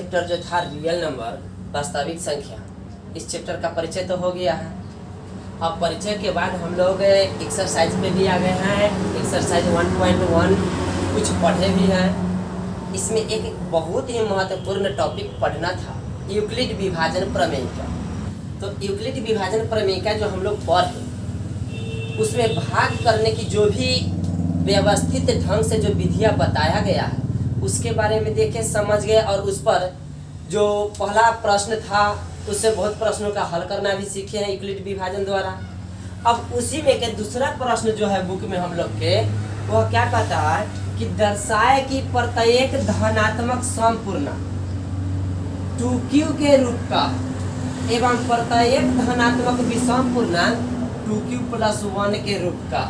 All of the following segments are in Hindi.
चैप्टर जो था रियल नंबर वास्तविक संख्या, इस चैप्टर का परिचय तो हो गया है। अब परिचय के बाद हम लोग एक्सरसाइज पे भी आ गए हैं। एक्सरसाइज 1.1 कुछ पढ़े भी हैं। इसमें एक बहुत ही महत्वपूर्ण टॉपिक पढ़ना था, यूक्लिड विभाजन प्रमेय का। तो यूक्लिड विभाजन प्रमेय का जो हम लोग पढ़े, उसमें भाग करने की जो भी व्यवस्थित ढंग से जो विधियाँ बताया गया है, उसके बारे में देखे, समझ गए, और उस पर जो पहला प्रश्न था उससे बहुत प्रश्नों का हल करना भी सीखे हैं यूक्लिड विभाजन द्वारा। अब उसी में के दूसरा प्रश्न जो है बुक में हम लोग के, वह क्या कहता है कि दर्शाए कि प्रत्येक धनात्मक समपूर्णांक 2q के रूप का एवं प्रत्येक धनात्मक विषम पूर्णांक 2q + 1 के रूप का।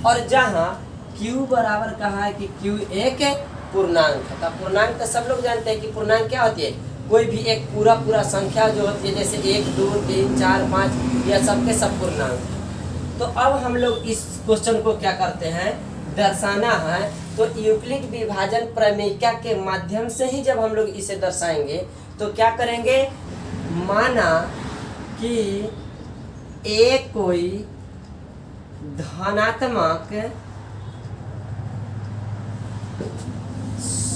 और जहाँ q बराबर कहा है कि q एक पूर्णांक है। तो पूर्णांक तो सब लोग जानते हैं कि पूर्णांक क्या होती है, कोई भी एक पूरा संख्या जो होती है, जैसे 1 2 3 4 5, यह सबके सब पूर्णांक। तो अब हम लोग इस क्वेश्चन को क्या करते हैं, दर्शाना है। तो यूक्लिड विभाजन प्रमेयिका के माध्यम से ही जब हम लोग इसे दर्शाएंगे तो क्या करेंगे, माना कि एक कोई धनात्मक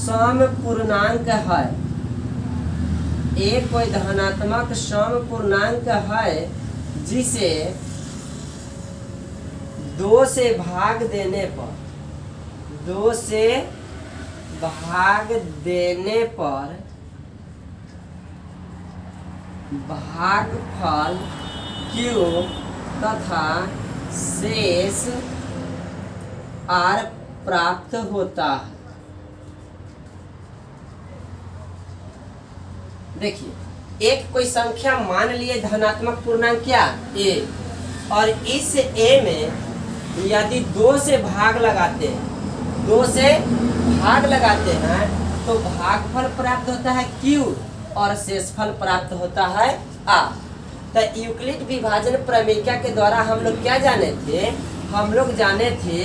समपूर्णांक है, एक कोई धनात्मक समपूर्णांक है जिसे 2 से भाग देने पर, 2 से भाग देने पर भागफल q तथा शेष r प्राप्त होता है। देखिए, एक कोई संख्या मान लिए धनात्मक पूर्णांक क्या a, और इस a में यदि 2 से भाग लगाते हैं, 2 से भाग लगाते हैं तो भागफल प्राप्त होता है q और शेषफल प्राप्त होता है r। तो यूक्लिड विभाजन प्रमेयिका के द्वारा हम लोग क्या जाने थे, हम लोग जाने थे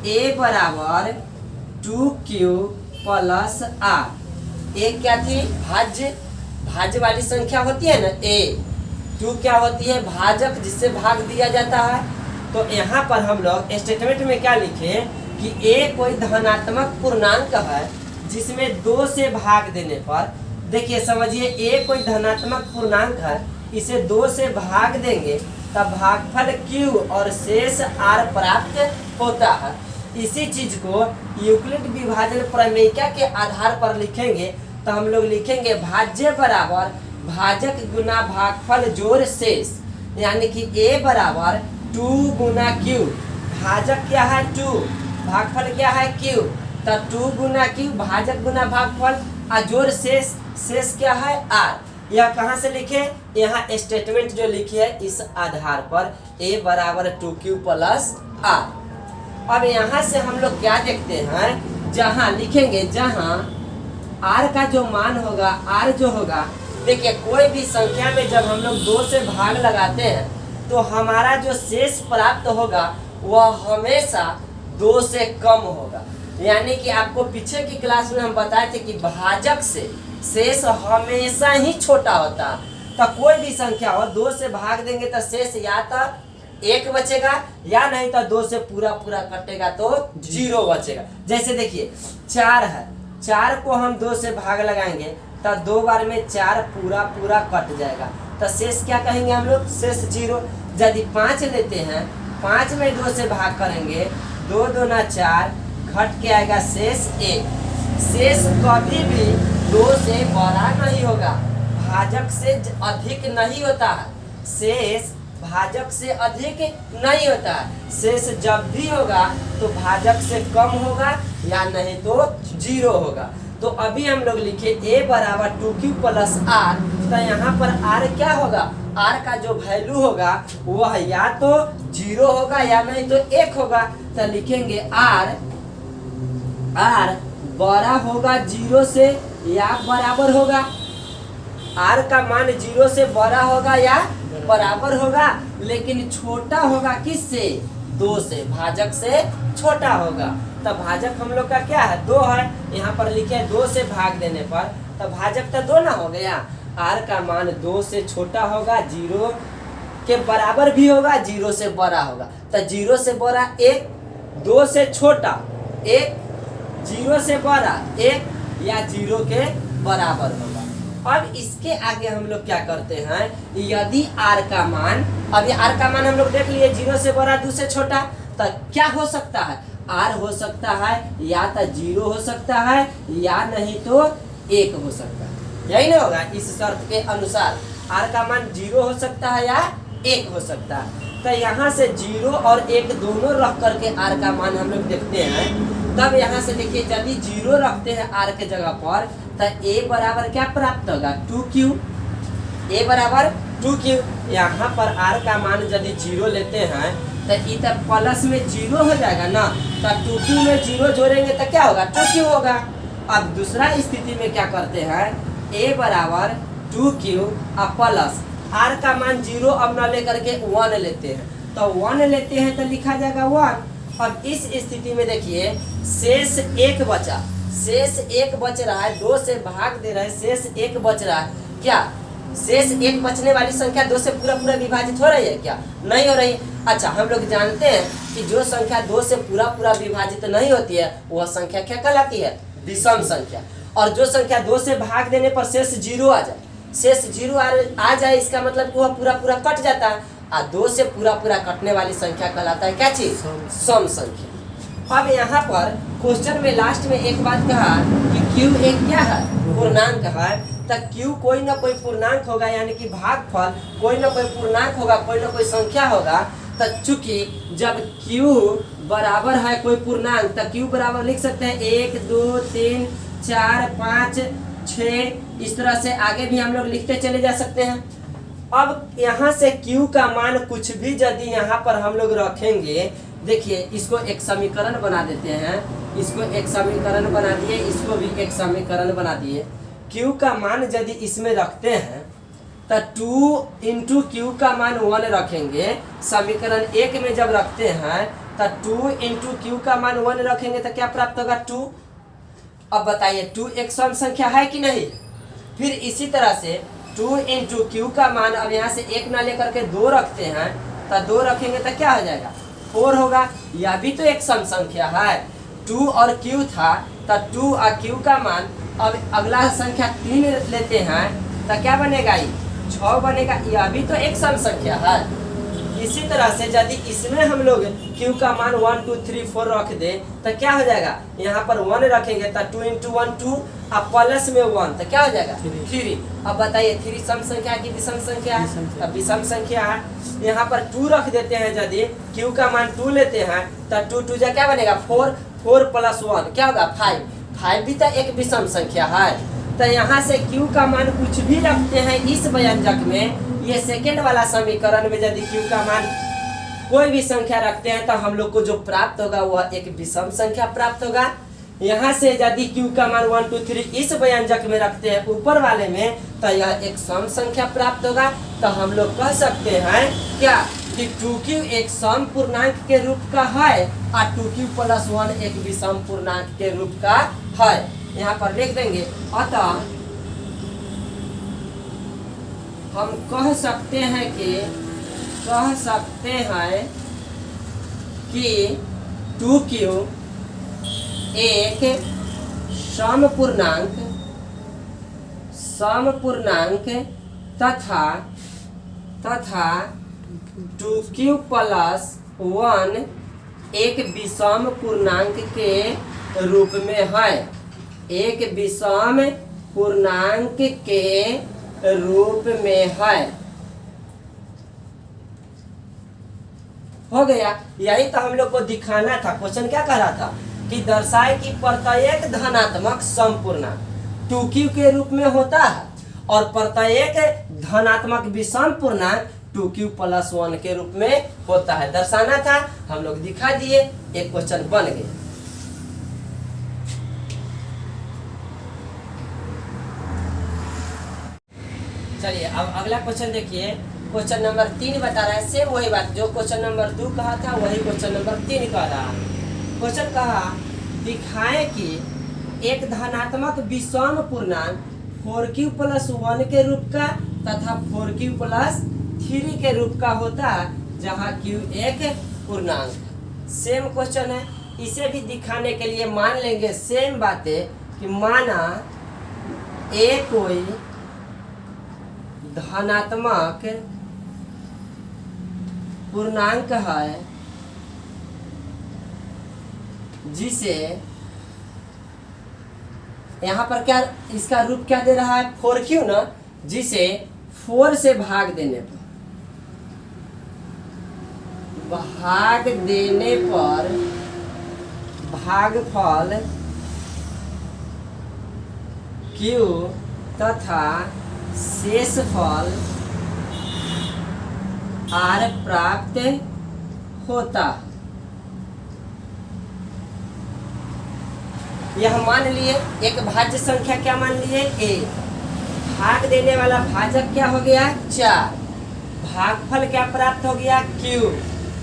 a बराबर 2q + r। a क्या थी, भाज्य वाली संख्या होती है ना a। 2 क्या होती है, भाजक जिससे भाग दिया जाता है। तो यहाँ पर हम लोग स्टेटमेंट में क्या लिखे कि a कोई धनात्मक पूर्णांक है जिसमें 2 से भाग देने पर, देखिए समझिए, a कोई धनात्मक पूर्णांक है, इसे 2 से भाग देंगे तब भागफल q और शेष r प्राप्त होता है। इसी चीज को यूक्लिड विभाजन प्रमेयिका के आधार पर लिखेंगे तो हम लोग लिखेंगे भाज्य बराबर भाजक गुना भागफल जोड़ शेष, यानी कि a बराबर 2 गुना q। भाजक क्या है 2, भागफल क्या है q, तो 2 गुना q भाजक गुना भागफल और जोड़ शेष, शेष क्या है r। यह कहाँ से लिखे, यहाँ स्टेटमेंट जो लिखे है इस आधार पर a बराबर 2q + r। अब यहाँ से हम लोग क्या देखते हैं, जहाँ लिखेंगे, जहाँ r का जो मान होगा, r जो होगा, देखिए कोई भी संख्या में जब हम लोग 2 से भाग लगाते हैं तो हमारा जो शेष प्राप्त होगा वह हमेशा 2 से कम होगा। यानी कि आपको पीछे की क्लास में हम बताए थे कि भाजक से शेष हमेशा ही छोटा होता है। तो कोई भी संख्या हो, 2 से भाग देंगे तो शेष या तो 1 बचेगा या नहीं तो 2 से पूरा कटेगा तो 0 बचेगा। जैसे देखिए 4 है, 4 को हम 2 से भाग लगाएंगे तो 2 बार में 4 पूरा कट जाएगा, तो शेष क्या कहेंगे हम लोग, शेष 0। यदि 5 लेते हैं, 5 में 2 से भाग करेंगे, 2 दूना 4, घट के आएगा शेष 1। शेष कभी भी 2 से बड़ा नहीं होगा, भाजक से अधिक नहीं होता है, शेष भाजक से अधिक नहीं होता है। शेष जब भी होगा तो भाजक से कम होगा या नहीं तो 0 होगा। तो अभी हम लोग लिखे a बराबर 2q + r। तो यहाँ पर r क्या होगा, r का जो वैल्यू होगा वह या तो 0 होगा या नहीं तो 1 होगा। तो लिखेंगे r बड़ा होगा 0 से या बराबर होगा, r का मान 0 से बड़ा होगा या बराबर होगा, लेकिन छोटा होगा किससे, 2 से, भाजक से छोटा होगा। तब भाजक हम लोग का क्या है, 2 है, यहाँ पर लिखे 2 से भाग देने पर तो भाजक तो 2 ना हो गया। r का मान 2 से छोटा होगा, 0 के बराबर भी होगा, 0 से बड़ा होगा। तो 0 से बड़ा 1, 2 से छोटा 1, 0 से बड़ा 1 या 0 के बराबर होगा। अब इसके आगे हम लोग क्या करते हैं, यदि r का मान, अभी r का मान हम लोग देख लिए 0 से बड़ा 2 से छोटा, तो क्या हो सकता है, r हो सकता है या तो 0 हो सकता है या नहीं तो 1 हो सकता है, यही ना होगा। इस शर्त के अनुसार r का मान 0 हो सकता है या 1 हो सकता है। तो यहाँ से 0 और 1 दोनों रख करके r का मान हम लोग देखते हैं। तब यहाँ से देखिए यदि 0 रखते हैं r के जगह पर, तो a बराबर क्या प्राप्त होगा, 2q। a बराबर 2q। यहाँ पर r का मान यदि 0 लेते हैं तो इधर प्लस में 0 हो जाएगा ना, तो 2q में 0 जोड़ेंगे तो क्या होगा, 2q होगा। अब दूसरा स्थिति में क्या करते हैं, a बराबर 2q और प्लस r का मान 0 अब न लेकर के 1 लेते हैं, तो 1 लेते हैं तो लिखा जाएगा 1। अब इस स्थिति में देखिए शेष 1 बचा, शेष 1 बच रहा है, 2 से भाग दे रहे हैं, शेष 1 बच रहा है। क्या शेष 1 बचने वाली संख्या 2 से पूरा पूरा विभाजित हो रही है, क्या नहीं हो रही। अच्छा, हम लोग जानते हैं कि जो संख्या 2 से पूरा पूरा विभाजित नहीं होती है वह संख्या क्या कहलाती है, विषम संख्या। और जो संख्या 2 से भाग देने पर शेष 0 आ जाए, शेष 0 आ जाए, इसका मतलब कि वह पूरा पूरा कट जाता है। और 2 से पूरा पूरा कटने वाली संख्या कहलाता है क्या चीज, सम संख्या। अब यहाँ पर क्वेश्चन में लास्ट में एक बात कहा कि q एक क्या है, पूर्णांक है। तो q कोई ना कोई पूर्णांक होगा, यानी कि भागफल कोई ना कोई पूर्णांक होगा, कोई ना कोई संख्या होगा। तो चूंकि जब q बराबर है कोई पूर्णांक, तो q बराबर लिख सकते हैं 1 2 3 4 5 6, इस तरह से आगे भी हम लोग लिखते चले जा सकते हैं। अब यहाँ से q का मान कुछ भी यदि यहाँ पर हम लोग रखेंगे, देखिए इसको एक समीकरण बना देते हैं, इसको एक समीकरण बना दिए, इसको भी एक समीकरण बना दिए। q का मान यदि इसमें रखते हैं तो 2 इंटू क्यू का मान 1 रखेंगे। समीकरण 1 में जब रखते हैं तो 2 इंटू क्यू का मान 1 रखेंगे तो क्या प्राप्त होगा, 2। अब बताइए 2 एक सम संख्या है कि नहीं। फिर इसी तरह से 2 इंटू क्यू का मान, अब यहाँ से 1 ना लेकर के 2 रखते हैं, तो 2 रखेंगे तो क्या हो जाएगा, 4 होगा। यह भी तो एक सम संख्या है, 2 और q था, तो 2 और q का मान, अब अगला संख्या 3 लेते हैं तो क्या बनेगा, 6 बनेगा। यह भी तो एक सम संख्या है। इसी तरह से यदि इसमें हम लोग q का मान 1 2 3 4 रख दे तो क्या हो जाएगा, यहाँ पर 1 रखेंगे तो 2 इंटू 1 2, अब प्लस में 1 तो क्या हो जाएगा, 3। अब बताइए 3 सम संख्या की विषम संख्या है, अब विषम संख्या है। यहाँ पर 2 रख देते हैं, यदि q का मान 2 लेते हैं तो 2 2 जा क्या बनेगा, 4, 4 प्लस 1 क्या होगा, 5 भी तो एक विषम संख्या है। तो यहाँ से q का मान कुछ भी रखते हैं इस व्यंजक में, ये सेकेंड वाला समीकरण में यदि q का मान कोई भी संख्या रखते हैं तो हम लोग को जो प्राप्त होगा वह एक विषम संख्या प्राप्त होगा। यहाँ से यदि q का मान 1 2 3 इस व्यंजक में रखते हैं ऊपर वाले में, तो यह एक सम संख्या प्राप्त होगा। तो हम लोग कह सकते हैं क्या कि 2q एक सम पूर्णांक के रूप का है और 2q प्लस 1 एक विषम पूर्णांक के रूप का है। यहाँ पर लिख देंगे, अतः हम कह सकते हैं कि 2q एक सम पूर्णांक तथा 2q प्लस 1 एक विषम पूर्णांक के रूप में है, एक विषम पूर्णांक के रूप में है। हो गया, यही तो हम लोग को दिखाना था। क्वेश्चन क्या कह रहा था कि दर्शाए कि प्रत्येक धनात्मक समपूर्णांक 2q के रूप में होता है और प्रत्येक धनात्मक विषम पूर्णांक 2q प्लस 1 के रूप में होता है। दर्शाना था, हम लोग दिखा दिए, एक क्वेश्चन बन गया। चलिए अब अगला क्वेश्चन देखिए। क्वेश्चन नंबर 3 बता रहा है, सेम वही बात जो क्वेश्चन नंबर 2 कहा था वही क्वेश्चन नंबर 3 कह रहा है। क्वेश्चन कहा दिखाएं कि एक धनात्मक विषम पूर्णांक 4q प्लस 1 के रूप का तथा 4q प्लस 3 के रूप का होता है, जहाँ q एक पूर्णांक है। सेम क्वेश्चन है, इसे भी दिखाने के लिए मान लेंगे सेम बातें कि माना a कोई धनात्मक पूर्णांक है जिसे यहाँ पर क्या इसका रूप क्या दे रहा है 4q ना, जिसे 4 से भाग देने पर भागफल q तथा शेषफल r प्राप्त होता है। यह मान लिए एक भाज्य संख्या क्या मान लिए a, भाग देने वाला भाजक क्या हो गया 4, भागफल क्या प्राप्त हो गया q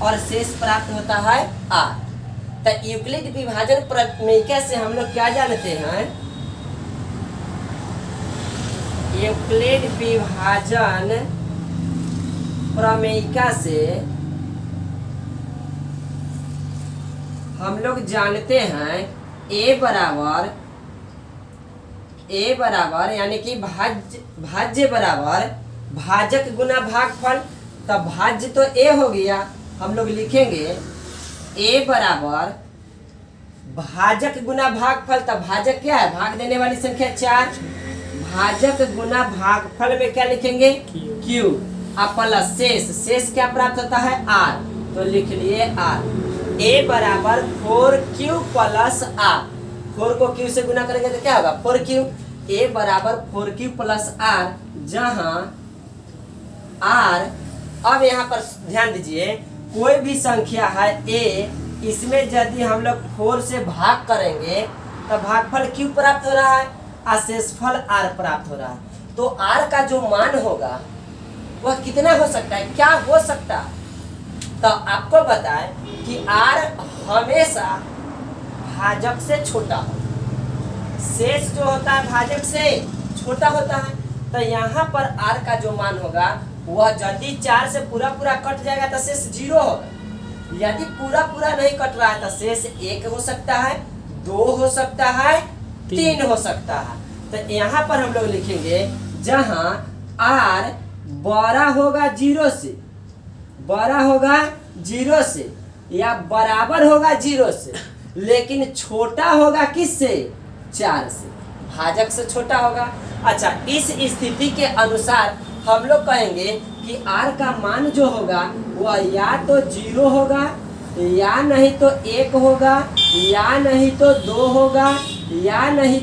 और शेष प्राप्त होता है r। तो यूक्लिड विभाजन प्रमेय से हम लोग क्या जानते हैं, यूक्लिड विभाजन प्रमेय से हम लोग जानते हैं a बराबर यानी कि भाज्य बराबर भाजक गुना भागफल। तब भाज्य तो a हो गया, हम लोग लिखेंगे a बराबर भाजक गुना भागफल। तब भाजक क्या है, भाग देने वाली संख्या 4, भाजक गुना भागफल में क्या लिखेंगे q और प्लस शेष क्या प्राप्त होता है r, तो लिख लिए r। a बराबर 4q प्लस r, 4 को q से गुना करेंगे तो क्या होगा 4q। a बराबर 4q प्लस r, जहां r, अब यहाँ पर ध्यान दीजिए कोई भी संख्या है a, इसमें यदि हम लोग 4 से भाग करेंगे तो भागफल q प्राप्त हो रहा है और शेषफल r प्राप्त हो रहा है। तो r का जो मान होगा वह कितना हो सकता है, क्या हो सकता है, तो आपको बताएं कि r हमेशा भाजक से छोटा हो, शेष जो होता है भाजक से छोटा होता है। तो यहाँ पर r का जो मान होगा वह यदि 4 से पूरा कट जाएगा तो शेष 0 होगा, यदि पूरा नहीं कट रहा है तो शेष 1 हो सकता है, 2 हो सकता है, 3 हो सकता है। तो यहाँ पर हम लोग लिखेंगे जहाँ r बड़ा होगा 0 से, बड़ा होगा 0 से या बराबर होगा 0 से, लेकिन छोटा होगा किससे 4 से, भाजक से छोटा होगा। अच्छा, इस स्थिति के अनुसार हम लोग कहेंगे कि r का मान जो होगा वह या तो 0 होगा, या नहीं तो 1 होगा, या नहीं तो 2 होगा, या नहीं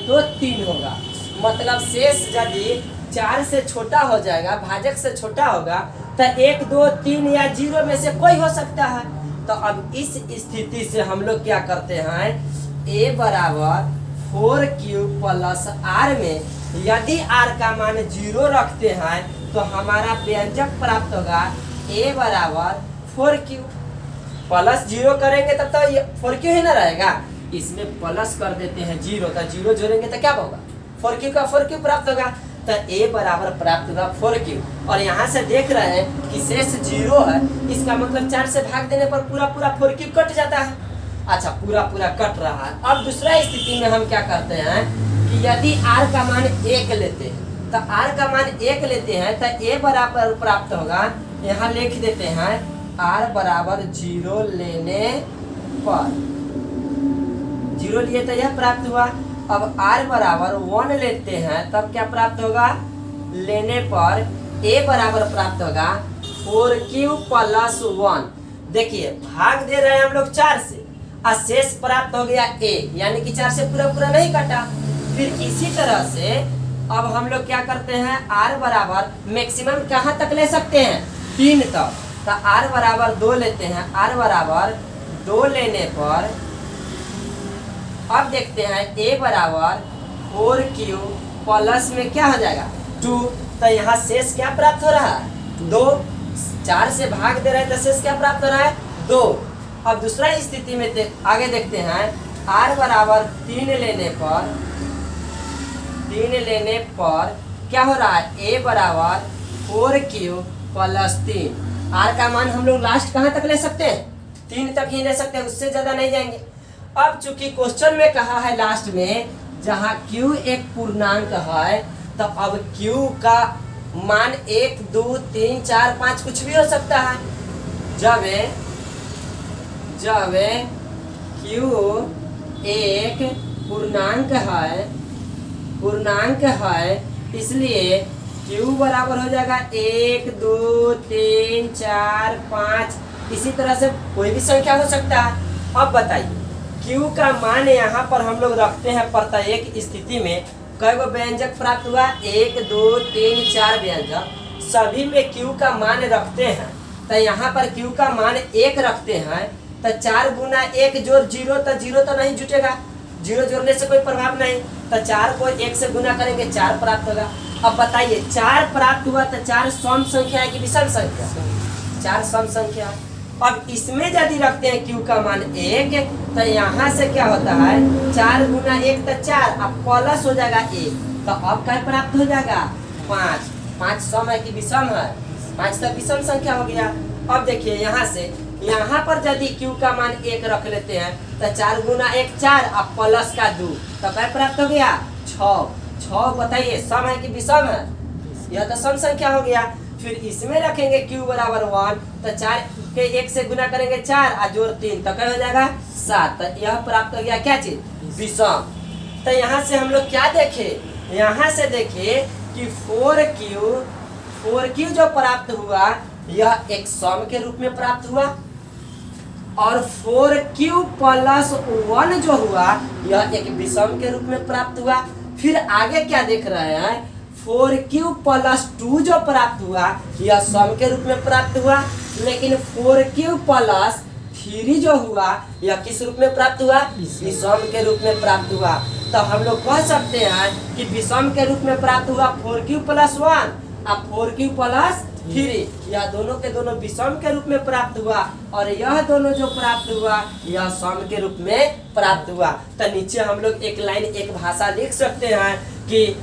तो 3 होगा। मतलब शेष यदि 4 से छोटा हो जाएगा, भाजक से छोटा होगा, तो 1, 2, 3 या 0 में से कोई हो सकता है। तो अब इस स्थिति से हम लोग क्या करते हैं, a बराबर 4q प्लस r में यदि r का मान 0 रखते हैं तो हमारा व्यंजक प्राप्त होगा a बराबर 4q, प्लस 0 करेंगे तब तो 4q ही ना रहेगा, इसमें प्लस कर देते हैं 0, तो 0 जोड़ेंगे तो क्या होगा 4q का 4q प्राप्त होगा। तो a बराबर प्राप्त होगा 4q, और यहाँ से देख रहे हैं कि शेष 0 है, इसका मतलब 4 से भाग देने पर पूरा 4q कट जाता है। अच्छा, पूरा कट रहा है। अब दूसरा स्थिति में हम क्या करते हैं कि यदि r का मान 1 लेते हैं, तो r का मान 1 लेते हैं तो a बराबर प्राप्त होगा, यहाँ लिख देते हैं r बराबर 0 लेने पर, 0 लिए तो यह प्राप्त हुआ। अब r बराबर 1 लेते हैं तब क्या प्राप्त होगा, लेने पर a बराबर प्राप्त होगा 4q प्लस 1। देखिए भाग दे रहे हैं हम लोग 4 से, और शेष प्राप्त हो गया a, यानी कि 4 से पूरा नहीं कटा। फिर इसी तरह से अब हम लोग क्या करते हैं, r बराबर मैक्सिमम कहाँ तक ले सकते हैं 3 तक, तो r बराबर 2 लेते हैं। r बराबर 2 लेने पर अब देखते हैं a बराबर 4q प्लस में क्या हो जाएगा 2, तो यहाँ शेष क्या प्राप्त हो रहा है 2, 4 से भाग दे रहे हैं तो शेष क्या प्राप्त हो रहा है 2। अब दूसरा स्थिति में आगे देखते हैं, r बराबर 3 लेने पर 3 लेने पर क्या हो रहा है, a बराबर 4q प्लस 3। r का मान हम लोग लास्ट कहाँ तक ले सकते हैं, 3 तक ही ले सकते हैं, उससे ज्यादा नहीं जाएंगे। अब चूंकि क्वेश्चन में कहा है लास्ट में जहाँ q एक पूर्णांक है, तो अब q का मान 1 2 3 4 5 कुछ भी हो सकता है। जब q एक पूर्णांक है इसलिए q बराबर हो जाएगा 1 2 3 4 5। इसी तरह से कोई भी संख्या हो सकता है। अब बताइए q का मान यहाँ पर हम लोग रखते हैं प्रत्येक स्थिति में कई गो व्यंजक प्राप्त हुआ, 1 2 3 4 व्यंजक, सभी में q का मान रखते हैं। तो यहाँ पर q का मान 1 रखते हैं, तो 4 गुना 1 जोड़ 0, तो 0 तो नहीं जुटेगा, 0 जोड़ने से कोई प्रभाव नहीं, तो 4 को 1 से गुना करेंगे 4 प्राप्त होगा। अब बताइए 4 प्राप्त हुआ तो 4 सम संख्या है कि विषम संख्या, 4 सम संख्या। अब इसमें यदि रखते हैं q का मान 1, तो यहाँ से क्या होता है 4 गुना 1 तो 4, अब प्लस हो जाएगा 1, तो अब क्या प्राप्त हो जाएगा 5। 5 सम है कि विषम है, 5 तो विषम संख्या हो गया। अब देखिए यहाँ से यहाँ पर यदि q का मान 1 रख लेते हैं तो 4 गुना 1 4, अब प्लस का 2, तो क्या प्राप्त हो गया 6। बताइए सम है कि विषम है, यह तो सम संख्या हो गया। फिर इसमें रखेंगे q बराबर 1, तो 4 के 1 से गुना करेंगे 4 और जोड़ 3, तो क्या हो जाएगा 7। तो यह प्राप्त हो गया क्या चीज, विषम। तो यहाँ से हम लोग क्या देखे, यहाँ से देखे कि 4q जो प्राप्त हुआ यह एक सम के रूप में प्राप्त हुआ, और 4q प्लस 1 जो हुआ यह एक विषम के रूप में प्राप्त हुआ। फिर आगे क्या देख रहे हैं, 4q प्लस 2 जो प्राप्त हुआ यह सम के रूप में प्राप्त हुआ, लेकिन 4q प्लस 3 जो हुआ यह किस रूप में प्राप्त हुआ, विषम के रूप में प्राप्त हुआ। तो हम लोग कह सकते हैं कि विषम के रूप में प्राप्त हुआ 4q प्लस 1 और 4q प्लस 3, यह दोनों के दोनों विषम के रूप में प्राप्त हुआ, और यह दोनों जो प्राप्त हुआ यह सम के रूप में प्राप्त हुआ। तो नीचे हम लोग एक लाइन एक भाषा लिख सकते हैं कि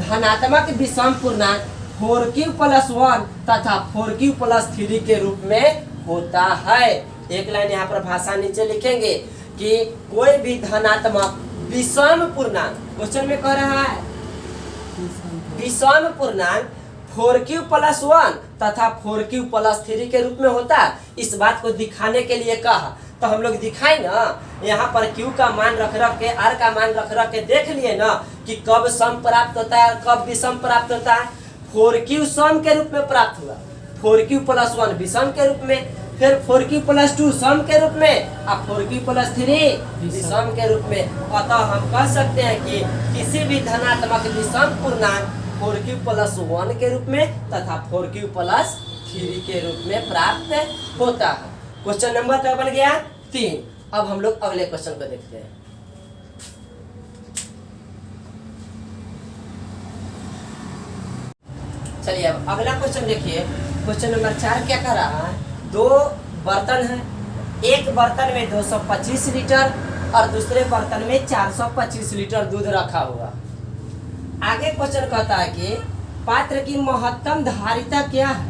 धनात्मक विषम पूर्णांक 4q प्लस 1 तथा 4q प्लस 3 के रूप में होता है। एक लाइन यहाँ पर भाषा नीचे लिखेंगे कि कोई भी धनात्मक विषम पूर्णांक, क्वेश्चन में कह रहा है विषम पूर्णांक 4q प्लस 1 तथा 4q प्लस 3 के रूप में होता है। इस बात को दिखाने के लिए कहा, तो हम लोग दिखाए ना, यहाँ पर q का मान रख के r का मान रख के देख लिए ना कि कब सम प्राप्त होता है कब विषम प्राप्त होता है। 4q सम के रूप में प्राप्त हुआ, 4q प्लस 1 विषम के रूप में, फिर 4q प्लस 2 सम के रूप में, अब 4q प्लस 3 विषम के रूप में। अतः हम कह सकते हैं कि किसी भी धनात्मक विषम पूर्णांक 4q प्लस 1 के रूप में तथा 4q प्लस 3 के रूप में प्राप्त होता है। क्वेश्चन नंबर क्या बन गया 3। अब हम लोग अगले क्वेश्चन को देखते हैं। चलिए अब अगला क्वेश्चन देखिए। क्वेश्चन नंबर 4 क्या कर रहा है, 2 बर्तन है, एक बर्तन में 225 लीटर और दूसरे बर्तन में 425 लीटर दूध रखा हुआ। आगे क्वेश्चन कहता है कि पात्र की महत्तम धारिता क्या है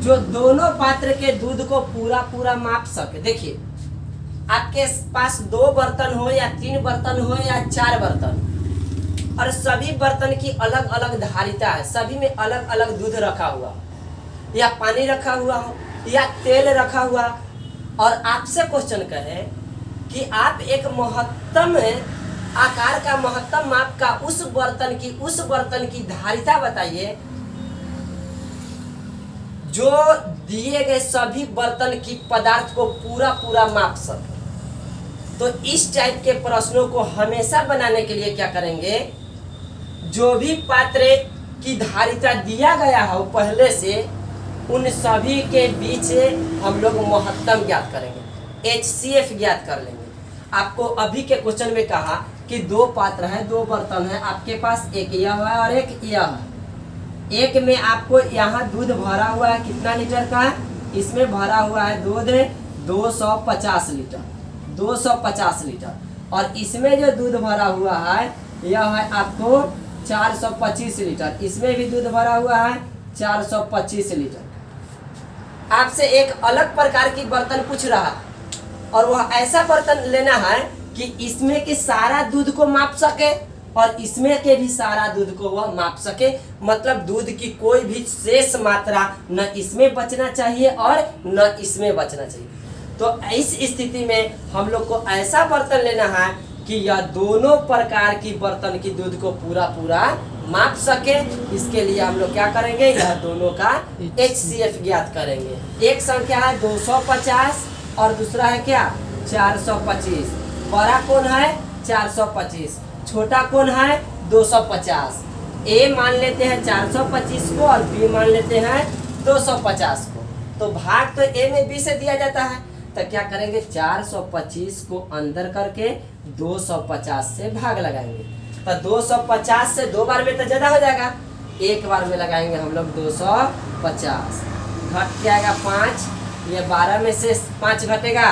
जो दोनों पात्र के दूध को पूरा माप सके। देखिए आपके पास 2 बर्तन हो या 3 बर्तन हो या 4 बर्तन, और सभी बर्तन की अलग अलग धारिता है, सभी में अलग अलग दूध रखा हुआ, या पानी रखा हुआ हो या तेल रखा हुआ, और आपसे क्वेश्चन कहे कि आप एक महत्तम आकार का महत्तम माप का उस बर्तन की धारिता बताइए जो दिए गए सभी बर्तन की पदार्थ को पूरा माप सके। तो इस टाइप के प्रश्नों को हमेशा बनाने के लिए क्या करेंगे, जो भी पात्र की धारिता दिया गया हो पहले से उन सभी के बीच हम लोग महत्तम ज्ञात करेंगे, HCF ज्ञात कर लेंगे। आपको अभी के क्वेश्चन में कहा कि 2 पात्र है, 2 बर्तन है, आपके पास एक यह है और एक यह है। एक में आपको यहाँ दूध भरा हुआ है, कितना लीटर का है, इसमें भरा हुआ है दूध 250 लीटर, 250 लीटर, और इसमें जो दूध भरा हुआ है यह है आपको 425 लीटर। इसमें भी दूध भरा हुआ है 425 लीटर। आपसे एक अलग प्रकार की बर्तन पूछ रहा और वह ऐसा बर्तन लेना है कि इसमें के सारा दूध को माप सके और इसमें के भी सारा दूध को वह माप सके। मतलब दूध की कोई भी शेष मात्रा न इसमें बचना चाहिए और न इसमें बचना चाहिए। तो इस स्थिति में हम लोग को ऐसा बर्तन लेना है कि यह दोनों प्रकार की बर्तन की दूध को पूरा पूरा माप सके। इसके लिए हम लोग क्या करेंगे, यह दोनों का HCF ज्ञात करेंगे। एक संख्या है 250 और दूसरा है क्या 425। बड़ा कौन है 425, छोटा कौन है 250। A मान लेते हैं 425 को और B मान लेते हैं 250 को। तो भाग तो A में B से दिया जाता है, तो क्या करेंगे 425 को अंदर करके 250 से भाग लगाएंगे। तो 250 से 2 बार में तो ज्यादा हो जाएगा, एक बार में लगाएंगे हम लोग 250। घट के आएगा 5, ये 12 में से 5 घटेगा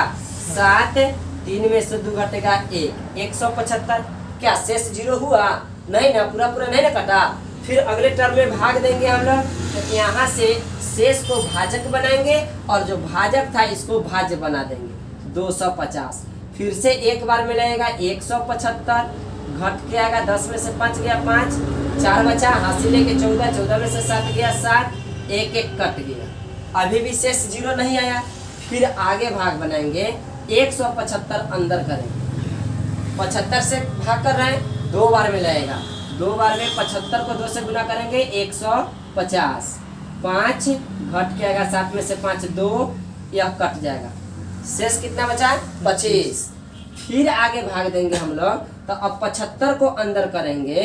7, 3 में से 2 घटेगा 1, 175। क्या शेष 0 हुआ? नहीं ना, पूरा पूरा नहीं ना कटा। फिर अगले टर्म में भाग देंगे हम लोग, तो यहाँ से शेष को भाजक बनाएंगे और जो भाजक था इसको भाज्य बना देंगे 250। फिर से एक बार में लगेगा 175, घट के आएगा 10 में से 5 गया 5, 4 बचा, हासिल लेके 14, 14 में से 7 गया 7, 1 1 कट गया। अभी भी शेष 0 नहीं आया। फिर आगे भाग बनाएंगे 175 अंदर करेंगे, 75 से भाग कर रहे हैं, 2 बार में लगेगा, 2 बार में 75 को 2 से गुना करेंगे 150, 5 घट के आएगा 7 में से 5 2, यह कट जाएगा। शेष कितना बचा 25। फिर आगे भाग देंगे हम लोग, तो अब 75 को अंदर करेंगे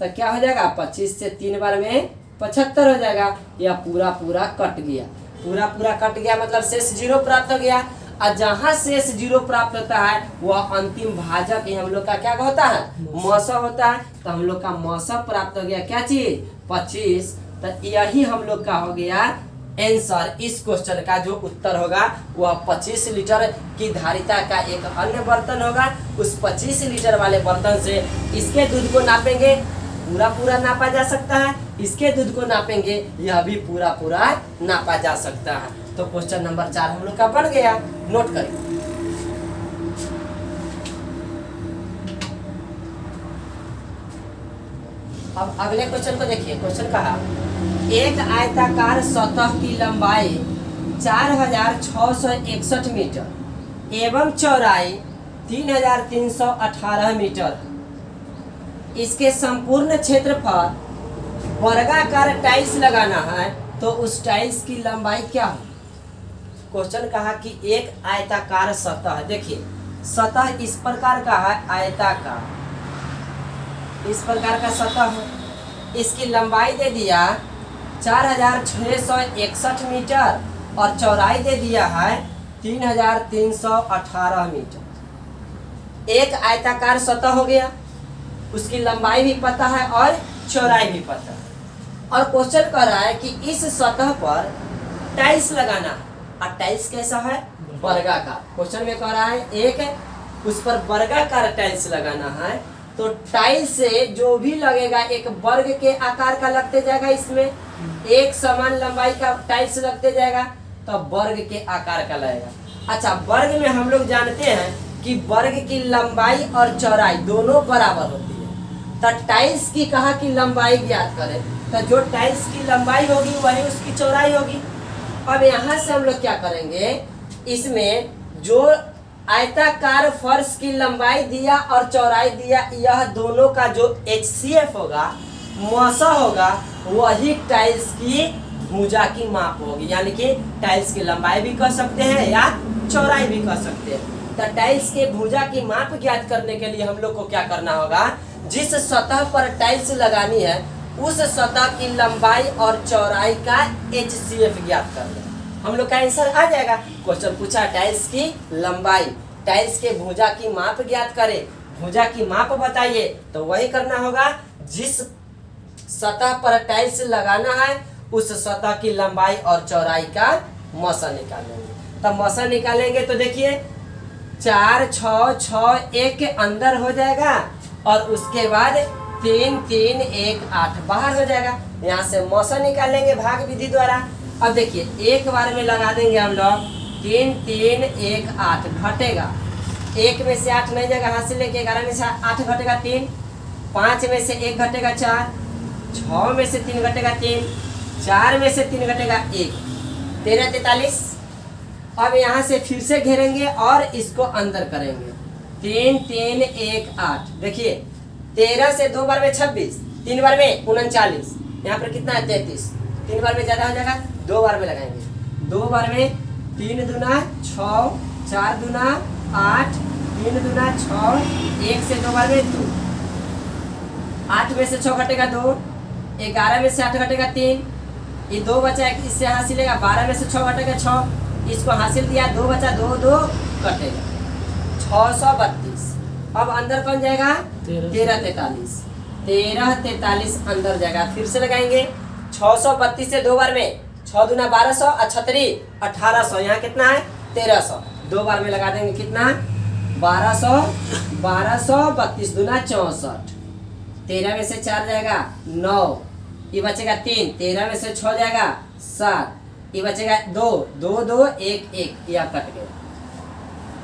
तो क्या हो जाएगा 25 से 3 बार में 75 हो जाएगा। यह पूरा पूरा कट गया, पूरा पूरा कट गया मतलब शेष 0 प्राप्त हो गया। और जहाँ शेष 0 प्राप्त होता है वह अंतिम भाजक ही हम लोग का क्या होता है मौसा होता है। तो हम लोग का मौसा प्राप्त हो गया क्या चीज 25। तो यही हम लोग का हो गया आंसर। इस क्वेश्चन का जो उत्तर होगा वह 25 लीटर की धारिता का एक अन्य बर्तन होगा। उस 25 लीटर वाले बर्तन से इसके दूध को नापेंगे, पूरा पूरा नापा जा सकता है, इसके दूध को नापेंगे, यह भी पूरा पूरा नापा जा सकता है। तो क्वेश्चन नंबर 4 हम लोग का बन गया, नोट करें। अब अगले क्वेश्चन को देखिए। क्वेश्चन कहा एक आयताकार सतह की लंबाई 4661 मीटर एवं चौड़ाई 3318 मीटर, इसके संपूर्ण क्षेत्रफल वर्गाकार टाइल्स लगाना है, तो उस टाइल्स की लंबाई क्या हो। क्वेश्चन कहा कि एक आयताकार सतह है। देखिए सतह इस प्रकार का है, आयताकार इस प्रकार का सतह है, इसकी लंबाई दे दिया 4661 मीटर और चौड़ाई दे दिया है 3318 मीटर। एक आयताकार सतह हो गया, उसकी लंबाई भी पता है और चौड़ाई भी पता है। और क्वेश्चन कर रहा है कि इस सतह पर टाइल्स लगाना है, और टाइल्स कैसा है वर्गाकार। क्वेश्चन में कह रहा है एक उस पर वर्गाकार टाइल्स लगाना है, तो टाइल्स से जो भी लगेगा एक वर्ग के आकार का लगते जाएगा, इसमें एक समान लंबाई का टाइल्स लगते जाएगा, तो वर्ग के आकार का लगेगा। अच्छा, वर्ग में हम लोग जानते हैं कि वर्ग की लंबाई और चौड़ाई दोनों बराबर होती है। तो टाइल्स की कहा कि लंबाई ज्ञात करें, तो जो टाइल्स की लंबाई होगी वही उसकी चौड़ाई होगी। अब यहाँ से हम लोग क्या करेंगे, इसमें जो आयताकार फर्श की लंबाई दिया और चौड़ाई दिया, यह दोनों का जो HCF होगा मौसा होगा, वही टाइल्स की भुजा की माप होगी। यानी कि टाइल्स की लंबाई भी कह सकते हैं या चौड़ाई भी कह सकते हैं। तो टाइल्स के भुजा की माप ज्ञात करने के लिए हम लोग को क्या करना होगा, जिस सतह पर टाइल्स लगानी है उस सतह की लंबाई और चौड़ाई का HCF ज्ञात करना, हम लोग का आंसर आ जाएगा। क्वेश्चन पूछा टाइल्स की लंबाई, टाइल्स के भुजा की माप ज्ञात करें, भुजा की माप बताइए, तो वही करना होगा जिस सतह पर टाइल्स लगाना है उस सतह की लंबाई और चौड़ाई का मौसा निकालेंगे। तब मौसा निकालेंगे तो देखिए 4 6 6 1 के अंदर हो जाएगा और उसके बाद 3 3 1 8 बाहर हो जाएगा। यहाँ से मौसम निकालेंगे भाग विधि द्वारा। अब देखिए एक बार में लगा देंगे हम लोग 3 3 1 8 घटेगा, 1 में से 8 नहीं जाएगा, यहाँ से लेके 11 में से 8 घटेगा 3, 5 में से 1 घटेगा 4, 6 में से 3 घटेगा 3, 4 में से 3 घटेगा 1, 13 43। अब यहाँ से फिर से घेरेंगे और इसको अंदर करेंगे 3 3 1 8। देखिए 13 से 2 बार में 26, 3 बार में 39, यहाँ पर कितना है 33, 3 बार में ज़्यादा हो जाएगा, 2 बार में लगाएंगे, 2 बार में 3 दूना 6, 4 दूना 8, 3 दूना 6, 1 से 2 बार में 2, 8 में से 6 घटेगा 2, 11 में से 8 घटेगा 3, ये 2 बचा है, इससे हासिलेगा 12 में से 6 घटेगा 6, इसको हासिल दिया 2 बचा, 2 2 कटेगा 632। अब अंदर कौन जाएगा 13 43, 13 43 अंदर जाएगा। फिर से लगाएंगे 632 से 2 बार में 6 दूना 1200 और 36 1800, यहाँ कितना है 1300, 2 बार में लगा देंगे कितना 1200, 1232 दूना 64, 13 में से 4 जाएगा 9, ये बचेगा 3, 13 में से 6 जाएगा 7, ये बचेगा 2 2 2 1 1, यह कट गया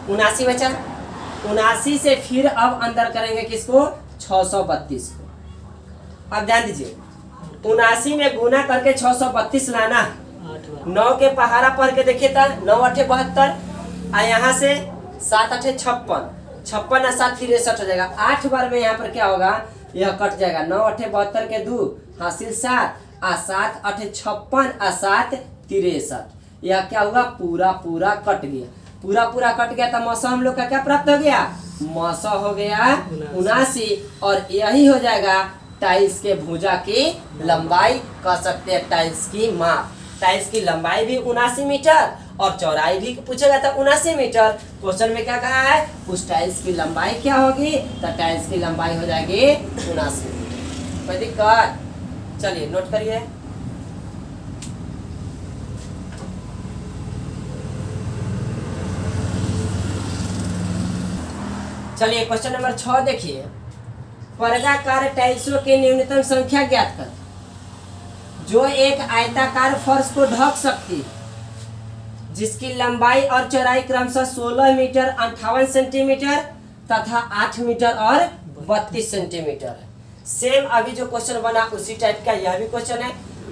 79 बचा। 79 से फिर अब अंदर करेंगे किसको 632 को। अब ध्यान दीजिए 79 में गुना करके 632 लाना, 9 के पहाड़ा पढ़ के देखिए तो 9 8 72, और यहाँ से 7 8 56, 56 और 7 63 हो जाएगा। 8 बार में यहाँ पर क्या होगा यह कट जाएगा, 9 8 72 के 2 हासिल 7 और 7 8 56 और 7 63, यह क्या हुआ पूरा पूरा कट गया, पूरा पूरा कट गया। तो मौसम हम लोग का क्या प्राप्त हो गया, मौसम हो गया 79, और यही हो जाएगा टाइल्स के भुजा की लंबाई, कह सकते हैं टाइल्स की माप। टाइल्स की लंबाई भी 79 मीटर और चौड़ाई भी पूछा जाता है 79 मीटर। क्वेश्चन में क्या कहा है, उस टाइल्स की लंबाई क्या होगी, तो टाइल्स की लंबाई हो जाएगी 79 मीटर। कोई दिक्कत, चलिए नोट करिए। चलिए क्वेश्चन नंबर 6 देखिए, वर्गाकार टाइल्सों की न्यूनतम संख्या ज्ञात कर जो एक आयताकार फर्श को ढक सकती, जिसकी लंबाई और चौड़ाई क्रमशः 16 मीटर 58 सेंटीमीटर तथा 8 मीटर और 32 सेंटीमीटर है। सेम अभी जो क्वेश्चन बना उसी टाइप का यह भी क्वेश्चन है।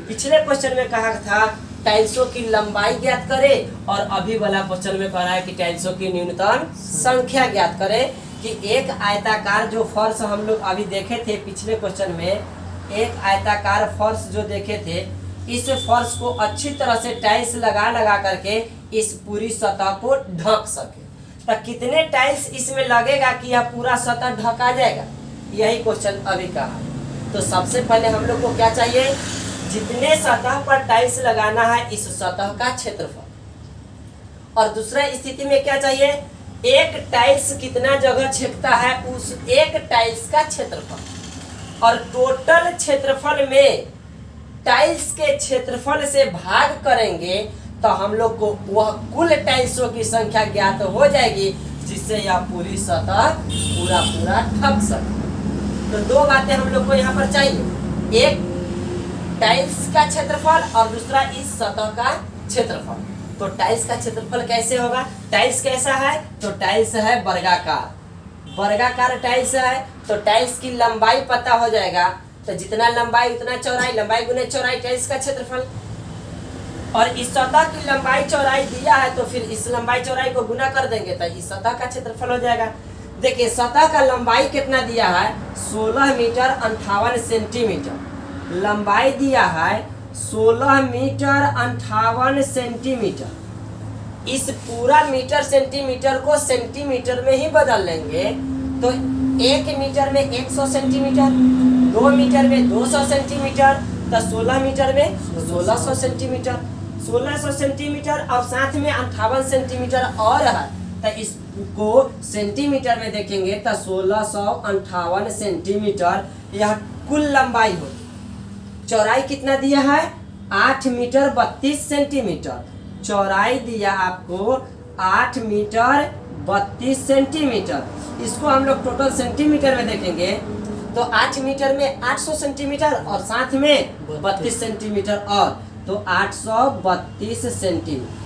पिछले क्वेश्चन में कहा था टाइल्सों की लंबाई ज्ञात करे, और अभी वाला क्वेश्चन में कह रहा है कि टाइल्सों की न्यूनतम संख्या ज्ञात करे। कि एक आयताकार जो फर्श हम लोग अभी देखे थे पिछले क्वेश्चन में, एक आयताकार फर्श जो देखे थे, इस फर्श को अच्छी तरह से टाइल्स लगा लगा करके इस पूरी सतह को ढक सके। तो कितने टाइल्स इसमें लगेगा कि यह पूरा सतह ढका जाएगा, यही क्वेश्चन अभी कहा। तो सबसे पहले हम लोग को क्या चाहिए, जितने सतह पर टाइल्स लगाना है इस सतह का क्षेत्रफल, और दूसरा स्थिति में क्या चाहिए, एक टाइल्स कितना जगह छेदता है उस एक टाइल्स का क्षेत्रफल, और टोटल क्षेत्रफल में टाइल्स के क्षेत्रफल से भाग करेंगे तो हम लोग को वह कुल टाइल्सों की संख्या ज्ञात हो जाएगी, जिससे यह पूरी सतह पूरा पूरा ढक सके। तो दो बातें हम लोग को यहाँ पर चाहिए, एक टाइल्स का क्षेत्रफल और दूसरा इस सतह का क्षेत्रफल। तो टाइल्स का क्षेत्रफल कैसे होगा, टाइल्स कैसा है, तो टाइल्स है वर्गाकार, वर्गाकार टाइल्स है। तो टाइल्स की लंबाई पता हो जाएगा, तो जितना लंबाई उतना चौड़ाई, लंबाई गुने चौड़ाई टाइल्स का क्षेत्रफल। और इस सतह की लंबाई चौड़ाई दिया है तो फिर इस लंबाई चौड़ाई को गुना कर देंगे तो इस सतह का क्षेत्रफल हो जाएगा। देखिए सतह का लंबाई कितना दिया है, 16 मीटर 58 सेंटीमीटर लंबाई दिया है, 16 मीटर 58 सेंटीमीटर। इस पूरा मीटर सेंटीमीटर को सेंटीमीटर में ही बदल लेंगे तो 1 मीटर में 100 सेंटीमीटर, 2 मीटर में 200 सेंटीमीटर, तो 16 मीटर में 1600 सेंटीमीटर, 1600 सेंटीमीटर और साथ में 58 सेंटीमीटर और है, तो इसको सेंटीमीटर में देखेंगे तो 1658 सेंटीमीटर यह कुल लंबाई होगी। चौड़ाई कितना दिया है, 8 मीटर 32 सेंटीमीटर, चौड़ाई दिया आपको 8 मीटर 32 सेंटीमीटर। इसको हम लोग टोटल सेंटीमीटर में देखेंगे तो 8 मीटर में 800 सेंटीमीटर और साथ में 32 सेंटीमीटर और तो 832 सेंटीमीटर।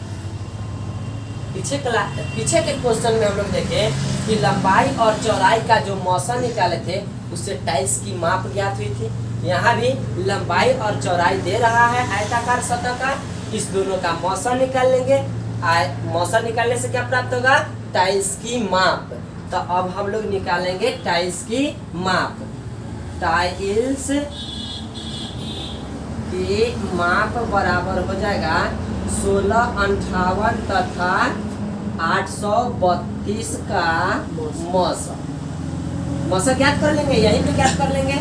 पीछे के क्वेश्चन में हम लोग देखें कि लंबाई और चौड़ाई का जो मौसा निकाले थे उससे टाइल्स की माप ज्ञात हुई थी। यहाँ भी लंबाई और चौड़ाई दे रहा है आयताकार सतह का, इस दोनों का मौसा निकाल लेंगे। मौसा निकालने से क्या प्राप्त होगा? टाइल्स की माप। तो अब हम लोग निकालेंगे टाइल्स की माप। टाइल्स की माप बराबर हो जाएगा 1658 तथा 832 का मौसा। मौसा ज्ञात कर लेंगे, यहीं पे ज्ञात कर लेंगे।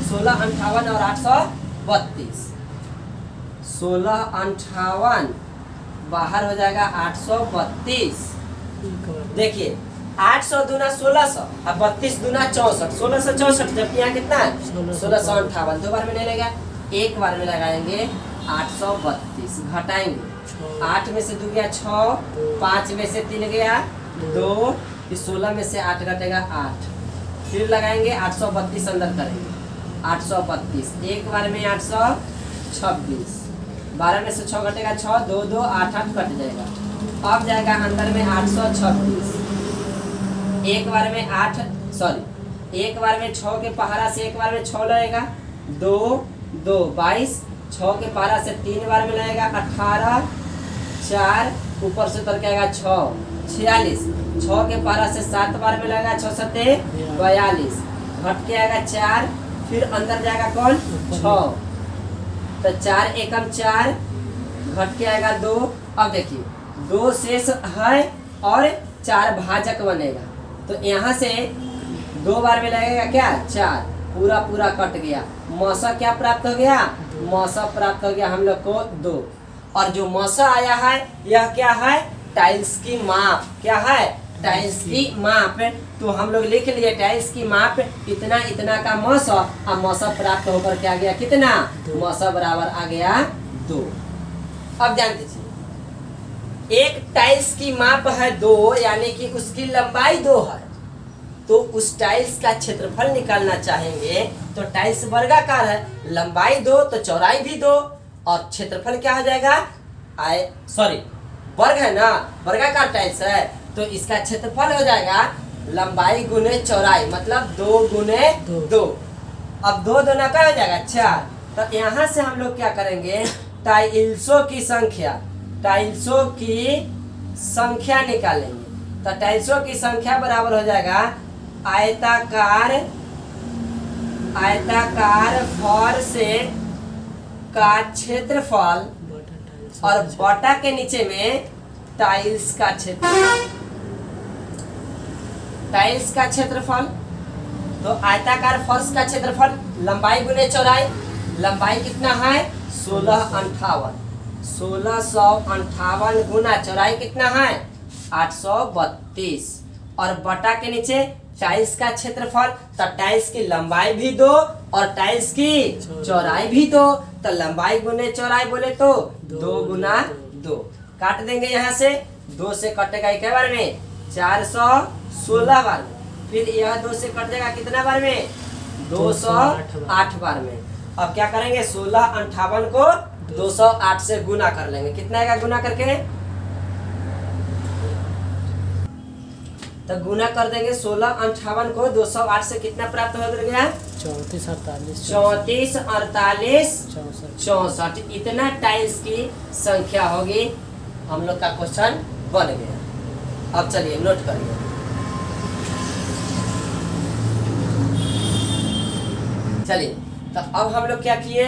1658 और 832। 1658 बाहर हो जाएगा 832। देखिए 800 दूना 1600 और 32 दूना 64, 1664, जबकि यहाँ कितना है 1658। दो बार में नहीं लगेगा, एक बार में लगाएंगे 832। घटाएंगे 8 में से 2 गया 6, 5 में से 3 गया 2, 16 में से 8 घटेगा 8। फिर लगाएंगे 832 अंदर करेंगे 832, एक बार में 826। 12 में से 6 घटेगा 6, 2 2 8 8 कट जाएगा। अब जाएगा अंदर में 826, एक बार में एक बार में 6 के पहाड़ा से एक बार में 6 लगेगा 2 2 22, 6 के पहाड़ा से 3 बार में लगेगा 18, 4 ऊपर से उतर के आएगा 6 46, 6 के पहाड़ा से 7 बार में लगेगा 6 7 42, घट के आएगा 4, फिर अंदर जाएगा कौन 6, तो 4 एकम 4, घट के आएगा 2। अब देखिए 2 शेष है और 4 भाजक बनेगा, तो यहाँ से 2 बार में लगेगा क्या 4, पूरा पूरा कट गया। मौसा क्या प्राप्त हो गया? मौसा प्राप्त हो गया हम लोग को 2। और जो मौसा आया है यह क्या है? टाइल्स की माप। क्या है? टाइल्स की माप। तो हम लोग लिख लिए टाइल्स की माप इतना इतना का मौसा, और मौसा प्राप्त होकर क्या गया कितना? मौसा बराबर आ गया 2। अब ध्यान दीजिए, एक टाइल्स की माप है 2, यानी कि उसकी लंबाई 2 है, तो उस टाइल्स का क्षेत्रफल निकालना चाहेंगे तो टाइल्स वर्गाकार है, लंबाई 2 तो चौड़ाई भी 2 और क्षेत्रफल क्या हो जाएगा? वर्ग है ना, वर्गाकार टाइल्स है तो इसका क्षेत्रफल हो जाएगा लंबाई गुने चौड़ाई, मतलब 2 गुने 2। अब 2 दूना क्या हो जाएगा 4। तो यहाँ से हम लोग क्या करेंगे? टाइल्सों की संख्या निकालेंगे। तो टाइल्सों की संख्या बराबर हो जाएगा आयताकार फर्श का क्षेत्रफल और बटा के नीचे में टाइल्स का क्षेत्रफल। तो आयताकार फर्श का क्षेत्रफल लंबाई गुने चौड़ाई, लंबाई कितना है 1658, 1658 गुना चौड़ाई कितना है 832, और बटा के नीचे टाइल्स का क्षेत्रफल। तो टाइल्स की लंबाई भी 2 और टाइल्स की चौड़ाई भी 2, तो लंबाई गुने चौड़ाई बोले तो 2 गुना 2। काट देंगे यहाँ से, 2 से कटेगा एक बार में 416 बार में, फिर यह 2 से कट जाएगा कितना बार में 208 बार में। अब क्या करेंगे 1658 को 208 से गुना कर लेंगे। कितना आएगा गुना करके? तो गुना कर देंगे 1658 को 208 से, कितना प्राप्त हो गया 34 48 64। इतना टाइल्स की संख्या होगी। हम लोग का क्वेश्चन बन गया। अब चलिए नोट करिए। चलिए तो अब हम लोग क्या किए,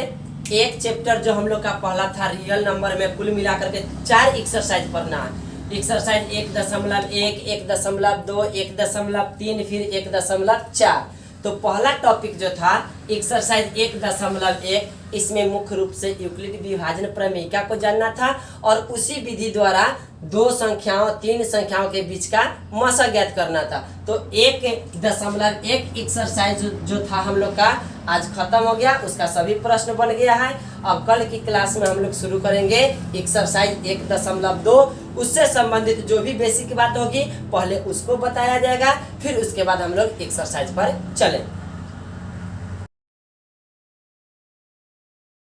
एक चैप्टर जो हम लोग का पहला था रियल नंबर में कुल मिलाकर के 4 एक्सरसाइज पढ़ना है। एक्सरसाइज 1.1, 1.2, 1.3, फिर 1.4। तो पहला टॉपिक जो था एक्सरसाइज 1.1, इसमें मुख्य रूप से यूक्लिड विभाजन प्रमेयिका को जानना था और उसी विधि द्वारा 2 संख्याओं 3 संख्याओं के बीच का मौसा ज्ञात करना था। तो 1.1 एक्सरसाइज जो था हम लोग का आज खत्म हो गया, उसका सभी प्रश्न बन गया है। अब कल की क्लास में हम लोग शुरू करेंगे एक्सरसाइज 1.2, उससे संबंधित जो भी बेसिक बात होगी पहले उसको बताया जाएगा, फिर उसके बाद हम लोग एक्सरसाइज पर चलें।